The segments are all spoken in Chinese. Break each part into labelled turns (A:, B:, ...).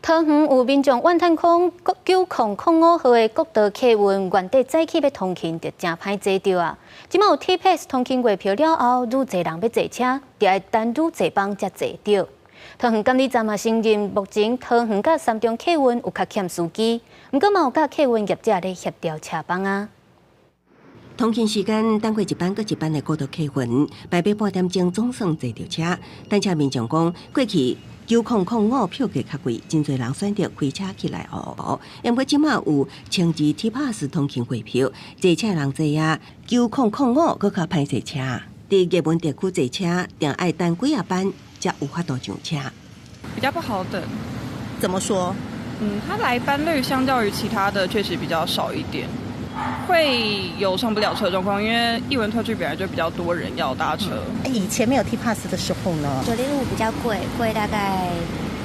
A: 桃园有民众怨叹讲9005号的国道客运原地早起要通勤，就真歹坐到啊！即马有 T-Pass 通勤月票了后，愈侪人要坐车，就要等愈侪班才坐到。桃园监理站也承认，目前桃园甲三中客运有较欠司机，毋过嘛有甲客运业者咧协调车班啊。
B: 通勤时间等过一班搁一班的国道客运，8点半点钟总算坐到车。但车民众讲，过去9005票价较贵，真侪人选择开车起来哦。因过即马有乘坐 T-Pass 通勤月票，坐车人侪啊，9005搁较歹坐车。伫热门地区坐车，定爱等几啊班才有法度上车。
C: 比较不好等。
D: 怎么说？
C: 它来班率相较于其他的确实比较少一点，会有上不了车状况，因为艺文特区本来就比较多人要搭车。
D: 以前没有 T-Pass 的时候呢
E: ，905比较贵大概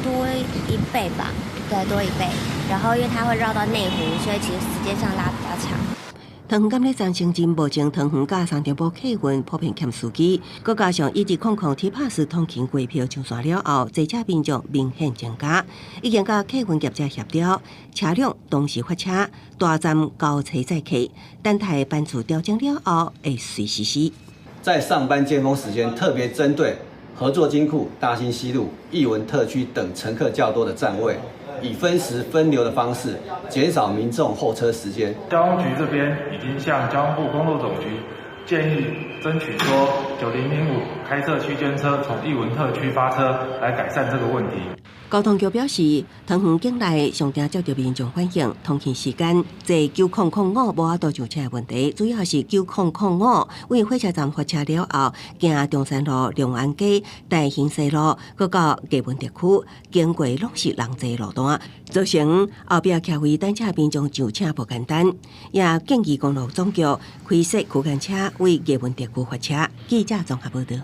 E: 多1倍吧，对，多1倍。然后因为它会绕到内湖，所以其实时间上拉比较长。
B: 桃园监理站承认，目前桃园甲三重埔客运普遍欠司机，佮加上1直00 T-Pass 通勤月票上线了后，坐车民众明显增加，已经甲客运业者协调，车辆同时发车，大站交车载客，等待班次调整了后，会随实施。
F: 在上班尖峰时间，特别针对合作金库、大兴西路、艺文特区等乘客较多的站位，以分时分流的方式，减少民众候车时间。
G: 交通局这边已经向交通部公路总局建议争取说9005开设区间车从艺文特区发车，来改善这个问题。
B: 交通局表示，桃园境内上定接到民众反映，通勤时间坐9005无法度上车的问题，主要是9005为火车站发车了后，行中山路、龙安街、大兴西路，搁到热门地区，经过拢是人济路段，造成后壁徛位等车民众上车不简单。也建议公路总局开设区间车为热门地区发车。记者综合报道。